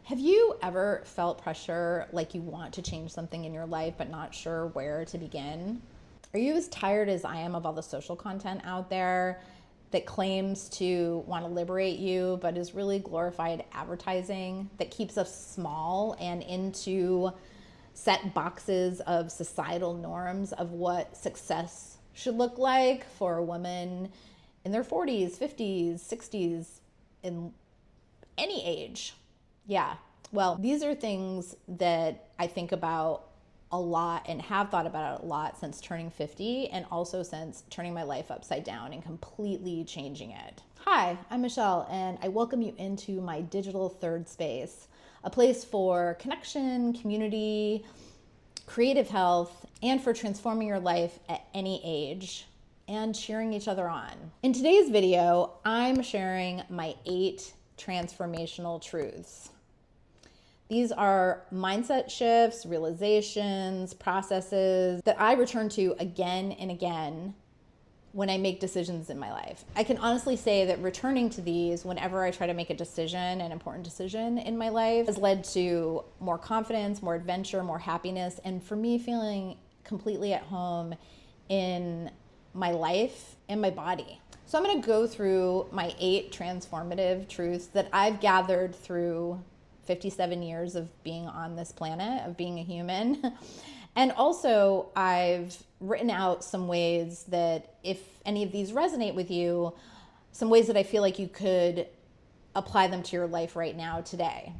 Have you ever felt pressure like you want to change something in your life but not sure where to begin? Are you as tired as I am of all the social content out there that claims to want to liberate you but is really glorified advertising that keeps us small and into set boxes of societal norms of what success should look like for a woman in their 40s, 50s, 60s, in any age? Yeah, well, these are things that I think about a lot and have thought about a lot since turning 50 and also since turning my life upside down and completely changing it. Hi, I'm Michelle, and I welcome you into my digital third space, a place for connection, community, creative health, and for transforming your life at any age and cheering each other on. In today's video, I'm sharing my 8 transformational truths. These are mindset shifts, realizations, processes that I return to again and again when I make decisions in my life. I can honestly say that returning to these whenever I try to make a decision, an important decision in my life, has led to more confidence, more adventure, more happiness, and for me feeling completely at home in my life and my body. So I'm gonna go through my 8 transformative truths that I've gathered through 57 years of being on this planet, of being a human. And also I've written out some ways that if any of these resonate with you, some ways that I feel like you could apply them to your life right now today.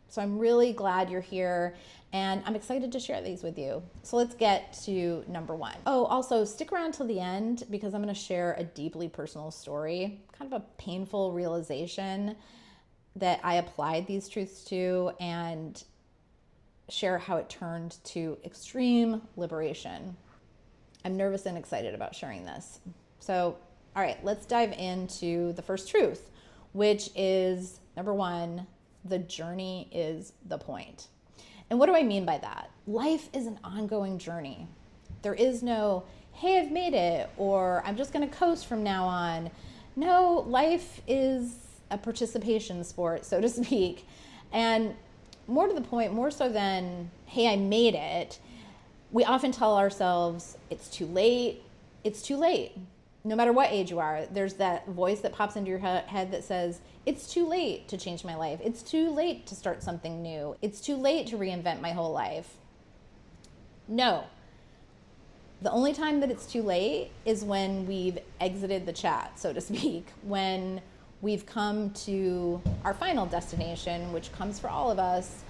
So I'm really glad you're here and I'm excited to share these with you. So let's get to number 1. Oh, also stick around till the end because I'm going to share a deeply personal story, kind of a painful realization that I applied these truths to and share how it turned to extreme liberation. I'm nervous and excited about sharing this. So, all right, let's dive into the first truth, which is number 1, the journey is the point. And what do I mean by that? Life is an ongoing journey. There is no, hey, I've made it, or I'm just gonna coast from now on. No, life is a participation sport, so to speak. And more to the point, more so than, hey, I made it, we often tell ourselves, it's too late, it's too late. No matter what age you are, there's that voice that pops into your head that says, it's too late to change my life. It's too late to start something new. It's too late to reinvent my whole life. No. The only time that it's too late is when we've exited the chat, so to speak, when we've come to our final destination, which comes for all of us,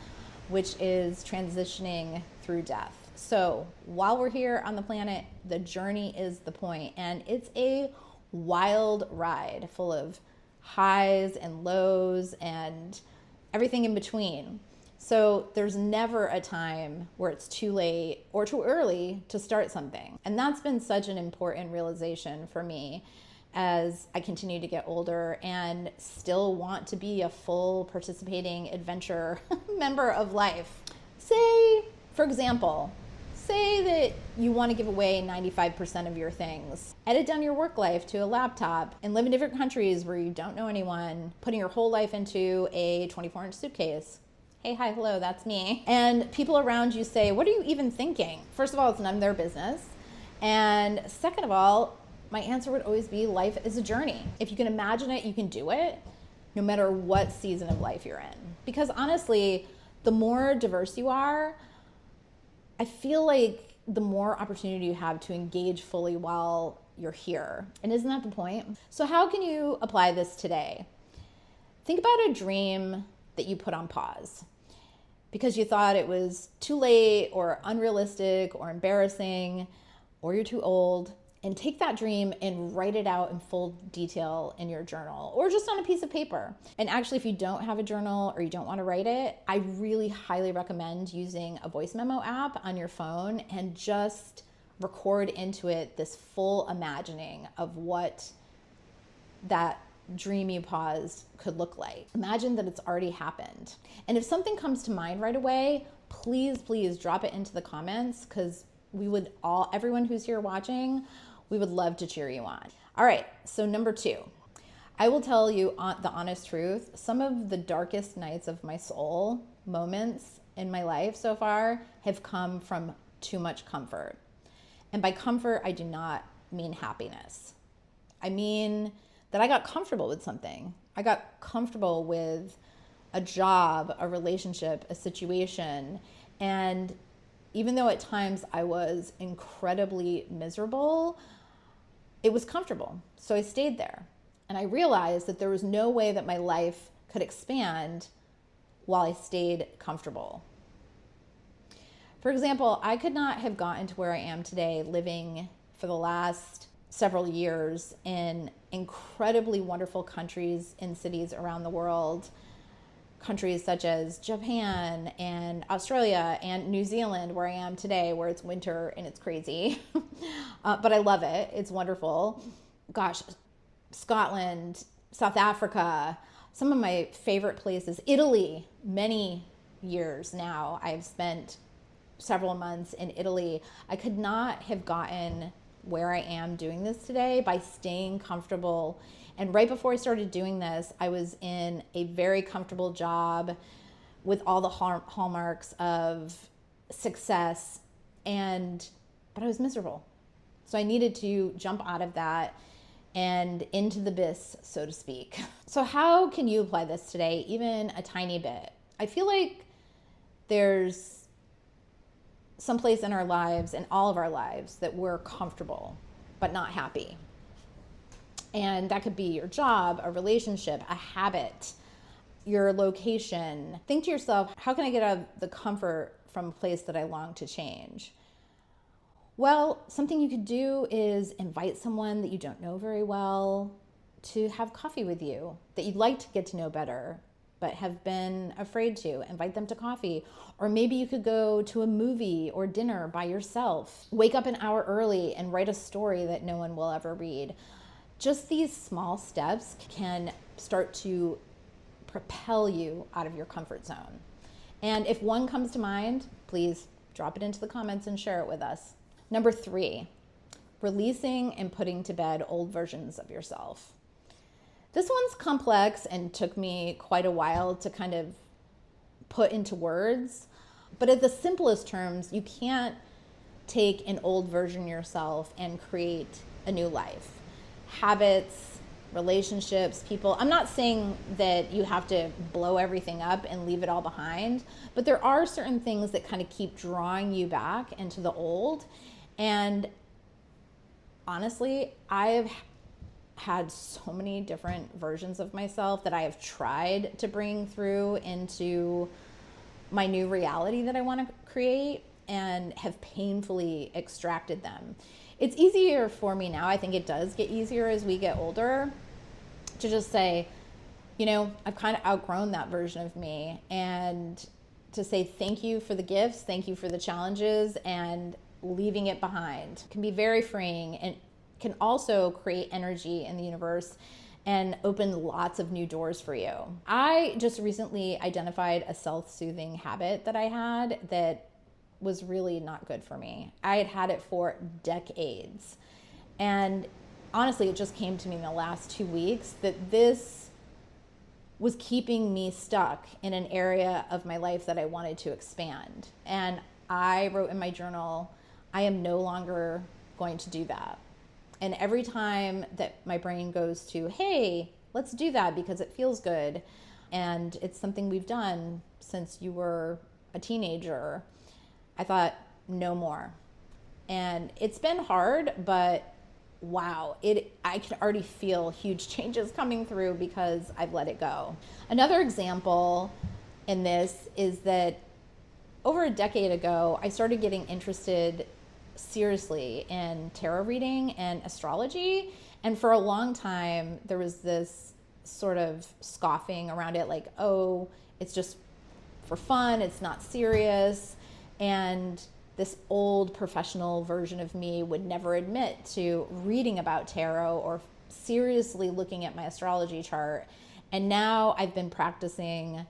which is transitioning through death. So while we're here on the planet, the journey is the point, and it's a wild ride full of highs and lows and everything in between. So there's never a time where it's too late or too early to start something. And that's been such an important realization for me as I continue to get older and still want to be a full participating adventure member of life. Say, for example, say that you want to give away 95% of your things, edit down your work life to a laptop and live in different countries where you don't know anyone, putting your whole life into a 24-inch suitcase. Hey, hi, hello, that's me. And people around you say, what are you even thinking? First of all, it's none of their business. And second of all, my answer would always be life is a journey. If you can imagine it, you can do it, no matter what season of life you're in. Because honestly, the more diverse you are, I feel like the more opportunity you have to engage fully while you're here. And isn't that the point? So how can you apply this today? Think about a dream that you put on pause because you thought it was too late or unrealistic or embarrassing or you're too old. And take that dream and write it out in full detail in your journal or just on a piece of paper. And actually, if you don't have a journal or you don't want to write it, I really highly recommend using a voice memo app on your phone and just record into it this full imagining of what that dream you paused could look like. Imagine that it's already happened. And if something comes to mind right away, please drop it into the comments because everyone who's here watching, we would love to cheer you on. All right, so number 2, I will tell you the honest truth. Some of the darkest nights of my soul, moments in my life so far, have come from too much comfort. And by comfort, I do not mean happiness. I mean that I got comfortable with something. I got comfortable with a job, a relationship, a situation. And even though at times I was incredibly miserable, it was comfortable. So I stayed there. And I realized that there was no way that my life could expand while I stayed comfortable. For example, I could not have gotten to where I am today living for the last several years in incredibly wonderful countries and cities around the world. Countries such as Japan and Australia and New Zealand, where I am today, where it's winter and it's crazy. But I love it. It's wonderful. Gosh, Scotland, South Africa, some of my favorite places. Italy, many years now. I've spent several months in Italy. I could not have gotten where I am doing this today by staying comfortable. And right before I started doing this, I was in a very comfortable job with all the hallmarks of success, but I was miserable. So I needed to jump out of that and into the abyss, so to speak. So how can you apply this today, even a tiny bit? I feel like there's some place in our lives, in all of our lives, that we're comfortable but not happy. And that could be your job, a relationship, a habit, your location. Think to yourself, how can I get out of the comfort from a place that I long to change? Well, something you could do is invite someone that you don't know very well to have coffee with you, that you'd like to get to know better, but have been afraid to. Invite them to coffee. Or maybe you could go to a movie or dinner by yourself. Wake up an hour early and write a story that no one will ever read. Just these small steps can start to propel you out of your comfort zone. And if one comes to mind, please drop it into the comments and share it with us. Number 3, releasing and putting to bed old versions of yourself. This one's complex and took me quite a while to kind of put into words. But at the simplest terms, you can't take an old version of yourself and create a new life. Habits, relationships, people. I'm not saying that you have to blow everything up and leave it all behind, but there are certain things that kind of keep drawing you back into the old. And honestly, I've had so many different versions of myself that I have tried to bring through into my new reality that I want to create and have painfully extracted them. It's easier for me now. I think it does get easier as we get older to just say, I've kind of outgrown that version of me, and to say thank you for the gifts, thank you for the challenges, and leaving it behind can be very freeing and can also create energy in the universe and open lots of new doors for you. I just recently identified a self-soothing habit that I had that was really not good for me. I had had it for decades. And honestly, it just came to me in the last 2 weeks that this was keeping me stuck in an area of my life that I wanted to expand. And I wrote in my journal, I am no longer going to do that. And every time that my brain goes to, hey, let's do that because it feels good, and it's something we've done since you were a teenager, I thought, no more. And it's been hard, but wow, I can already feel huge changes coming through because I've let it go. Another example in this is that over a decade ago, I started getting interested seriously in tarot reading and astrology. And for a long time, there was this sort of scoffing around it, like, oh, it's just for fun, it's not serious. And this old professional version of me would never admit to reading about tarot or seriously looking at my astrology chart. And now I've been practicing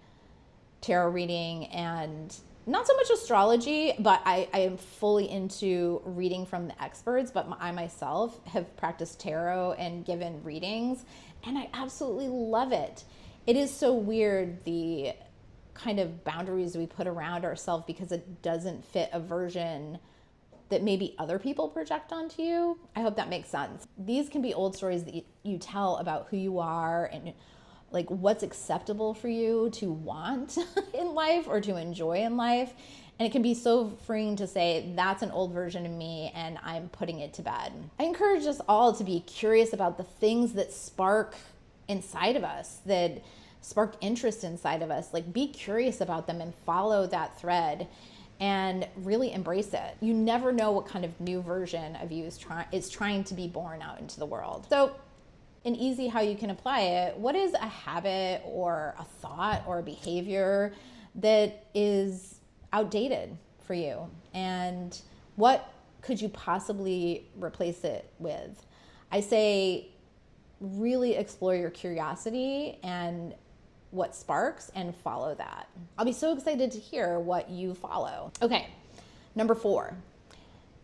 tarot reading and not so much astrology, but I am fully into reading from the experts. But I myself have practiced tarot and given readings, and I absolutely love it. It is so weird, the kind of boundaries we put around ourselves because it doesn't fit a version that maybe other people project onto you. I hope that makes sense. These can be old stories that you tell about who you are and like what's acceptable for you to want in life or to enjoy in life. And it can be so freeing to say, that's an old version of me and I'm putting it to bed. I encourage us all to be curious about the things that spark inside of us, that spark interest inside of us. Like, be curious about them and follow that thread and really embrace it. You never know what kind of new version of you is trying to be born out into the world. So an easy how you can apply it, what is a habit or a thought or a behavior that is outdated for you? And what could you possibly replace it with? I say really explore your curiosity and what sparks and follow that. I'll be so excited to hear what you follow. Okay, number 4.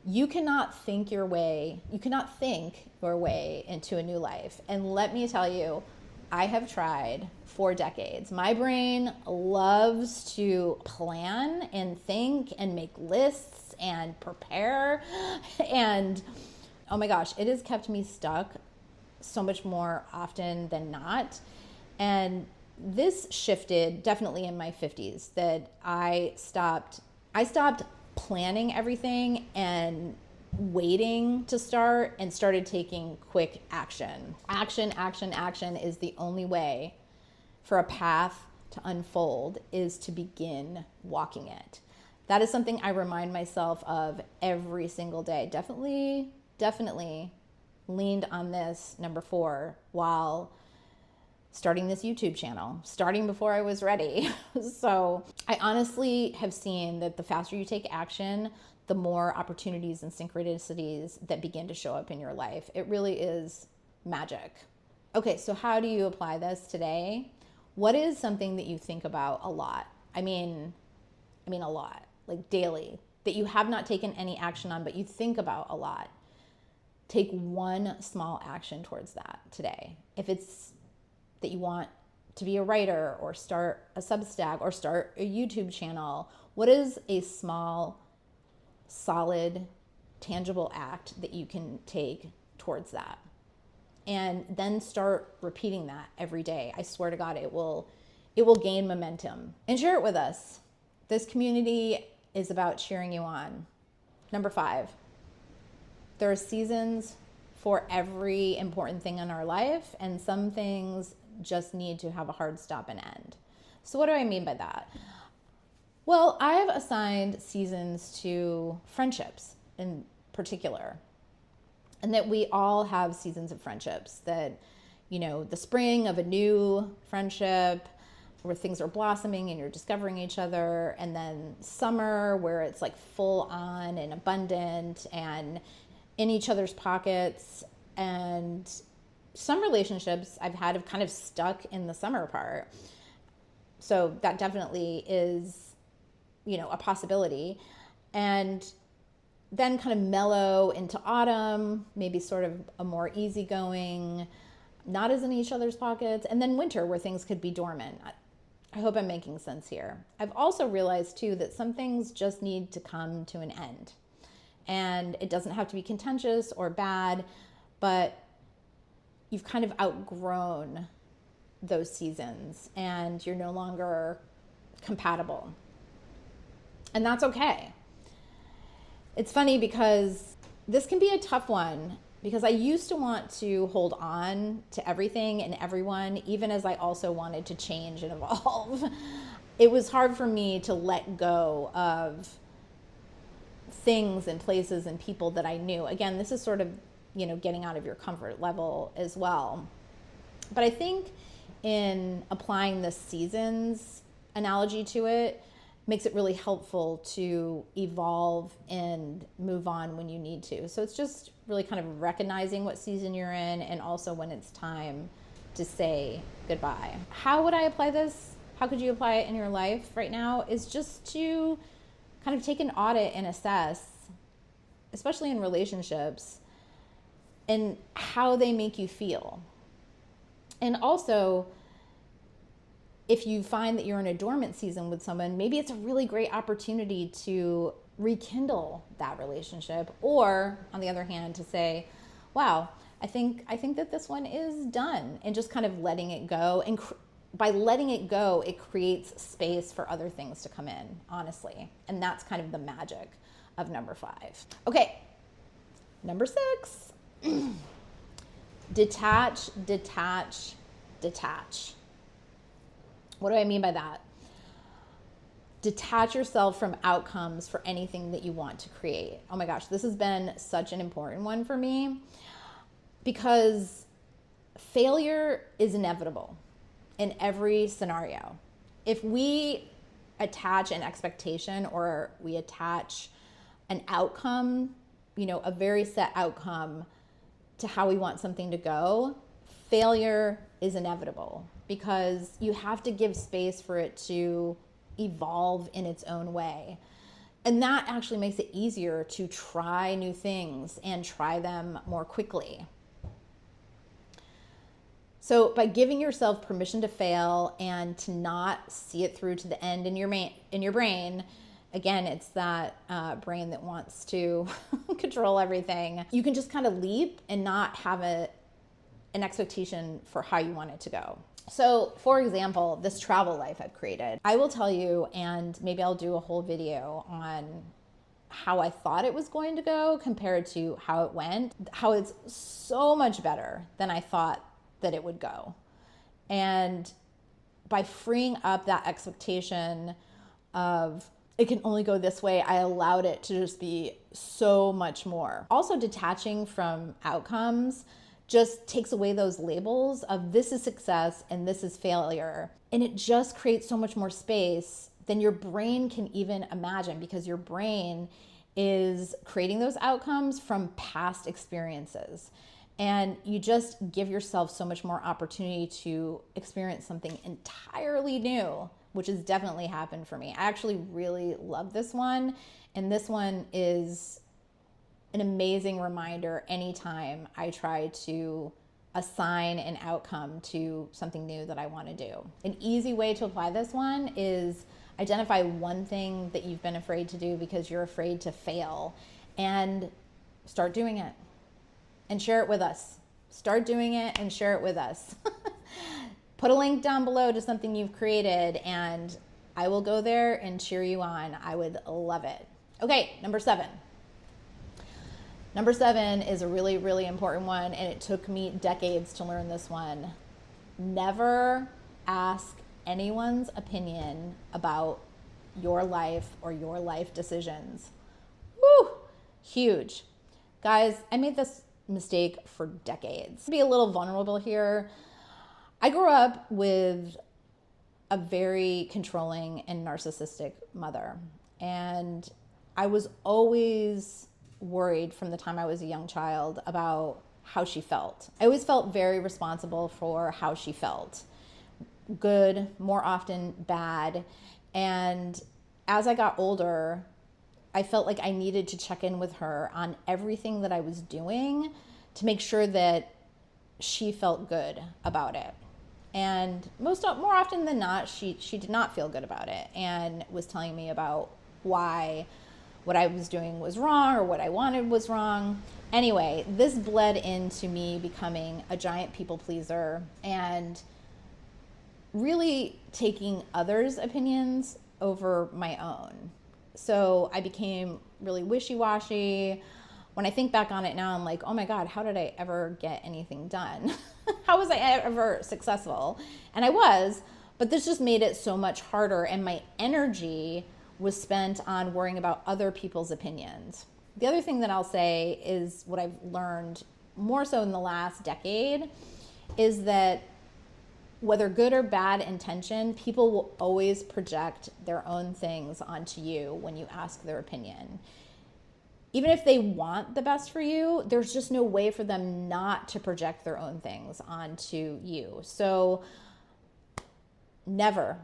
You cannot think your way into a new life. And let me tell you, I have tried for decades. My brain loves to plan and think and make lists and prepare. And oh my gosh, it has kept me stuck so much more often than not. And this shifted definitely in my 50s, that I stopped planning everything and waiting to start and started taking quick action. Action is the only way for a path to unfold, is to begin walking it. That is something I remind myself of every single day. Definitely leaned on this number 4 while starting this YouTube channel, starting before I was ready. So I honestly have seen that the faster you take action, the more opportunities and synchronicities that begin to show up in your life. It really is magic. Okay, so how do you apply this today? What is something that you think about a lot? I mean a lot, like daily, that you have not taken any action on, but you think about a lot. Take one small action towards that today. If it's that you want to be a writer or start a Substack or start a YouTube channel, what is a small, solid, tangible act that you can take towards that? And then start repeating that every day. I swear to God, it will gain momentum. And share it with us. This community is about cheering you on. Number 5, there are seasons for every important thing in our life, and some things just need to have a hard stop and end. So what do I mean by that? Well, I have assigned seasons to friendships in particular, and that we all have seasons of friendships. That, the spring of a new friendship where things are blossoming and you're discovering each other, and then summer where it's like full on and abundant and in each other's pockets. And some relationships I've had have kind of stuck in the summer part. So that definitely is, a possibility. And then kind of mellow into autumn, maybe sort of a more easygoing, not as in each other's pockets. And then winter where things could be dormant. I hope I'm making sense here. I've also realized too that some things just need to come to an end. And it doesn't have to be contentious or bad, but you've kind of outgrown those seasons and you're no longer compatible. And that's okay. It's funny because this can be a tough one, because I used to want to hold on to everything and everyone, even as I also wanted to change and evolve. It was hard for me to let go of things and places and people that I knew. Again, this is sort of getting out of your comfort level as well. But I think in applying the seasons analogy to it makes it really helpful to evolve and move on when you need to. So it's just really kind of recognizing what season you're in and also when it's time to say goodbye. How would I apply this? how could you apply it in your life right now, is just to kind of take an audit and assess, especially in relationships, and how they make you feel. And also, if you find that you're in a dormant season with someone, maybe it's a really great opportunity to rekindle that relationship. Or on the other hand, to say, wow, I think that this one is done, and just kind of letting it go. And by letting it go, it creates space for other things to come in, honestly. And that's kind of the magic of number 5. Okay, number 6. Detach, detach, detach. What do I mean by that? Detach yourself from outcomes for anything that you want to create. Oh my gosh, this has been such an important one for me, because failure is inevitable in every scenario. If we attach an expectation, or we attach an outcome, a very set outcome to how we want something to go, failure is inevitable, because you have to give space for it to evolve in its own way. And that actually makes it easier to try new things and try them more quickly. So by giving yourself permission to fail and to not see it through to the end in your brain, again, it's that brain that wants to control everything. You can just kind of leap and not have an expectation for how you want it to go. So for example, this travel life I've created, I will tell you, and maybe I'll do a whole video on how I thought it was going to go compared to how it went, how it's so much better than I thought that it would go. And by freeing up that expectation of it can only go this way, I allowed it to just be so much more. Also, detaching from outcomes just takes away those labels of this is success and this is failure. And it just creates so much more space than your brain can even imagine, because your brain is creating those outcomes from past experiences. And you just give yourself so much more opportunity to experience something entirely new, which has definitely happened for me. I actually really love this one. And this one is an amazing reminder anytime I try to assign an outcome to something new that I want to do. An easy way to apply this one is identify one thing that you've been afraid to do because you're afraid to fail, and start doing it. And share it with us. Start doing it and share it with us. Put a link down below to something you've created, and I will go there and cheer you on. I would love it. Okay, number 7. Number 7 is a really, really important one, and it took me decades to learn this one. Never ask anyone's opinion about your life or your life decisions. Woo! Huge. Guys, I made this mistake for decades. To be a little vulnerable here, I grew up with a very controlling and narcissistic mother, and I was always worried from the time I was a young child about how she felt. I always felt very responsible for how she felt. Good, more often bad. And as I got older, I felt like I needed to check in with her on everything that I was doing to make sure that she felt good about it. And more often than not, she did not feel good about it, and was telling me about why what I was doing was wrong or what I wanted was wrong. Anyway, this bled into me becoming a giant people pleaser and really taking others' opinions over my own. So I became really wishy-washy. When I think back on it now, I'm like, oh my God, how did I ever get anything done? How was I ever successful? And I was, but this just made it so much harder, and my energy was spent on worrying about other people's opinions. The other thing that I'll say is what I've learned more so in the last decade is that whether good or bad intention, people will always project their own things onto you when you ask their opinion. Even if they want the best for you, there's just no way for them not to project their own things onto you. So never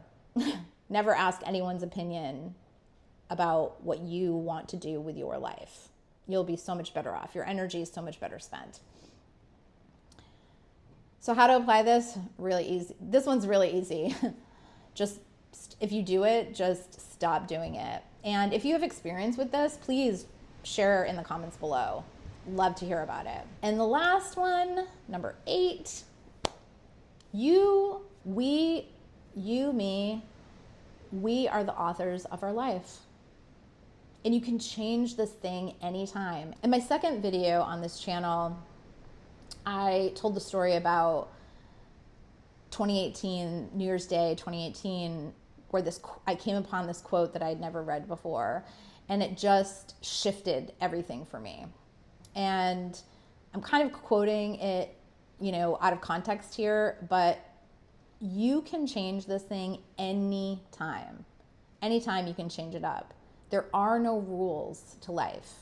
Never ask anyone's opinion about what you want to do with your life. You'll be so much better off. Your energy is so much better spent. So how to apply this? Really easy. This one's really easy. Just if you do it, just stop doing it. And if you have experience with this, please share in the comments below. Love to hear about it. And the last one, number 8, me, we are the authors of our life. And you can change this thing anytime. In my second video on this channel, I told the story about 2018, New Year's Day 2018, where I came upon this quote that I'd never read before, and it just shifted everything for me. And I'm kind of quoting it, out of context here, but you can change this thing anytime. Anytime you can change it up. There are no rules to life.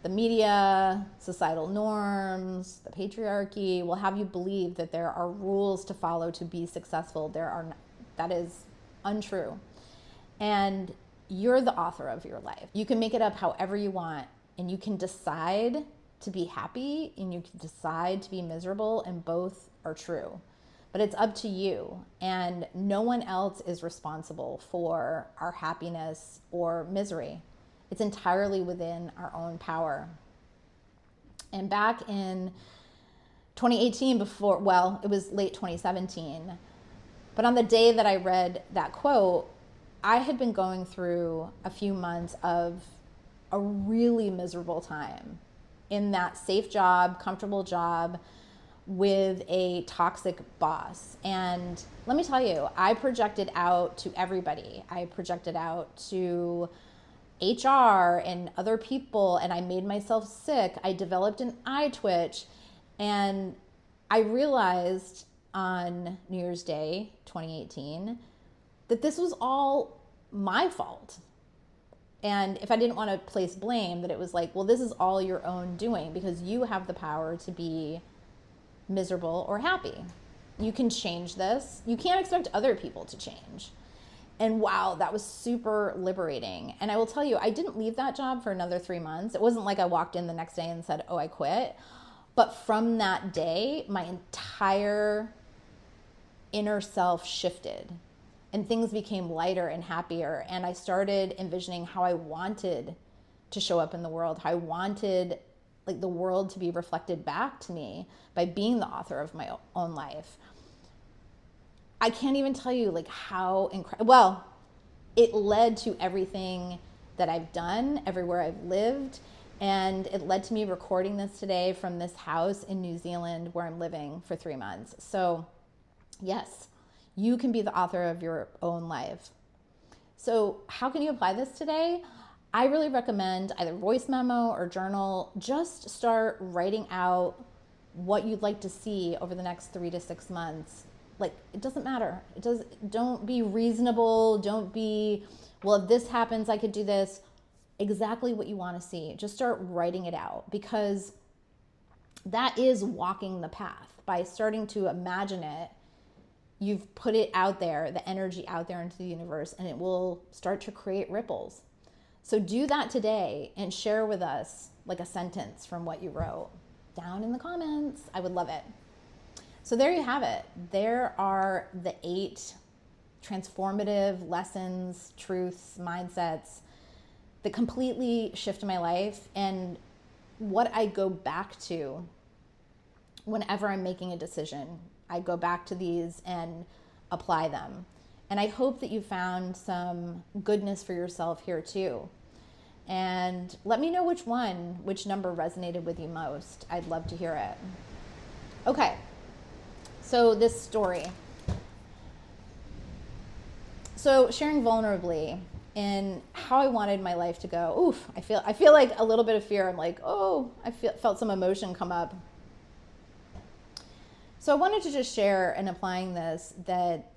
The media, societal norms, the patriarchy will have you believe that there are rules to follow to be successful. That is untrue. And you're the author of your life. You can make it up however you want, and you can decide to be happy and you can decide to be miserable, and both are true. But it's up to you, and no one else is responsible for our happiness or misery. It's entirely within our own power. And back in 2018, it was late 2017, but on the day that I read that quote, I had been going through a few months of a really miserable time in that safe job, comfortable job with a toxic boss. And let me tell you, I projected out to everybody. I projected out to HR and other people, and I made myself sick. I developed an eye twitch, and I realized on New Year's Day 2018 that this was all my fault. And if I didn't want to place blame, that it was like, well, this is all your own doing, because you have the power to be miserable or happy. You can change this. You can't expect other people to change. And wow, that was super liberating. And I will tell you, I didn't leave that job for another 3 months. It wasn't like I walked in the next day and said, oh, I quit. But from that day, my entire inner self shifted and things became lighter and happier. And I started envisioning how I wanted to show up in the world, how I wanted the world to be reflected back to me by being the author of my own life. I can't even tell you how incredible. Well, it led to everything that I've done, everywhere I've lived, and it led to me recording this today from this house in New Zealand where I'm living for 3 months. So yes, you can be the author of your own life. So how can you apply this today? I really recommend either voice memo or journal. Just start writing out what you'd like to see over the next 3 to 6 months. It doesn't matter. Don't be reasonable. Don't be, well, if this happens, I could do this. Exactly what you want to see. Just start writing it out, because that is walking the path. By starting to imagine it, you've put it out there, the energy out there into the universe, and it will start to create ripples. So do that today and share with us a sentence from what you wrote down in the comments. I would love it. So there you have it. There are the 8 transformative lessons, truths, mindsets that completely shift my life, and what I go back to whenever I'm making a decision. I go back to these and apply them. And I hope that you found some goodness for yourself here too. And let me know which number resonated with you most. I'd love to hear it. Okay. So this story. So sharing vulnerably in how I wanted my life to go. Oof, I feel like a little bit of fear. I'm like, oh, felt some emotion come up. So I wanted to just share in applying this that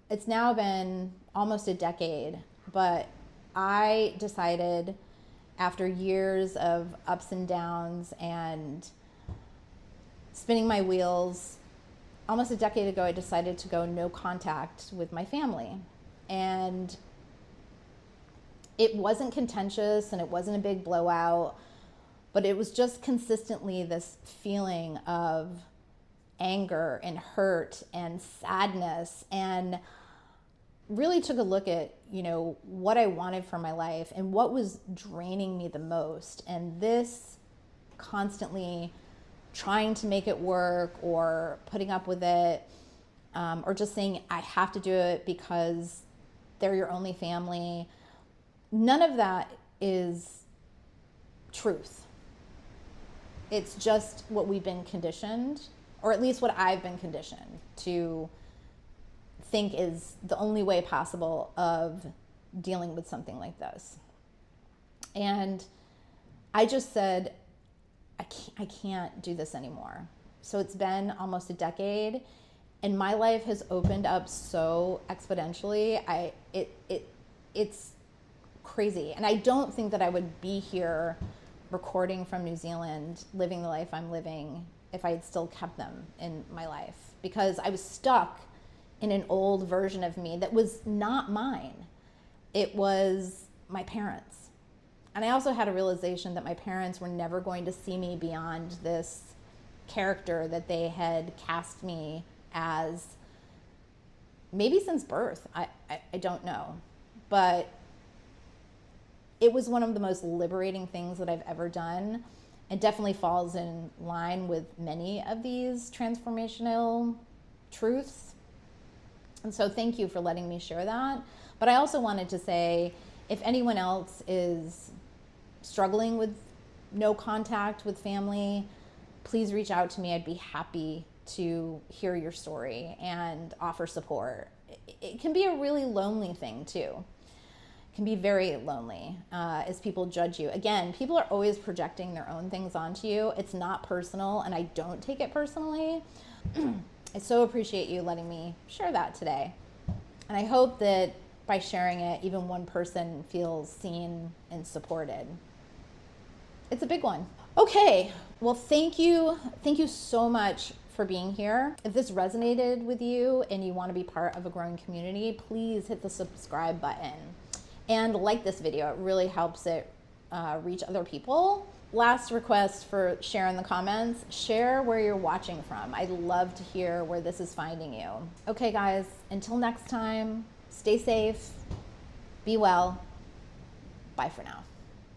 it's now been almost a decade, but I decided after years of ups and downs and spinning my wheels almost a decade ago, I decided to go no contact with my family. And it wasn't contentious and it wasn't a big blowout, but it was just consistently this feeling of anger and hurt and sadness, and really took a look at, what I wanted for my life and what was draining me the most. And this constantly trying to make it work or putting up with it, or just saying I have to do it because they're your only family. None of that is truth. It's just what we've been conditioned, or at least what I've been conditioned to think is the only way possible of dealing with something like this. And I just said, I can't do this anymore. So it's been almost a decade, and my life has opened up so exponentially. It's crazy. And I don't think that I would be here recording from New Zealand, living the life I'm living, if I had still kept them in my life, because I was stuck in an old version of me that was not mine. It was my parents. And I also had a realization that my parents were never going to see me beyond this character that they had cast me as, maybe since birth. I don't know. But it was one of the most liberating things that I've ever done. It definitely falls in line with many of these transformational truths. And so thank you for letting me share that. But I also wanted to say, if anyone else is struggling with no contact with family, please reach out to me. I'd be happy to hear your story and offer support. It can be a really lonely thing too. It can be very lonely as people judge you. Again, people are always projecting their own things onto you. It's not personal, and I don't take it personally. I so appreciate you letting me share that today. And I hope that by sharing it, even one person feels seen and supported. It's a big one. Okay, well, thank you. Thank you so much for being here. If this resonated with you and you want to be part of a growing community, please hit the subscribe button and like this video. It really helps it reach other people. Last request for share in the comments, share where you're watching from. I'd love to hear where this is finding you. Okay, guys, until next time, stay safe, be well. Bye for now.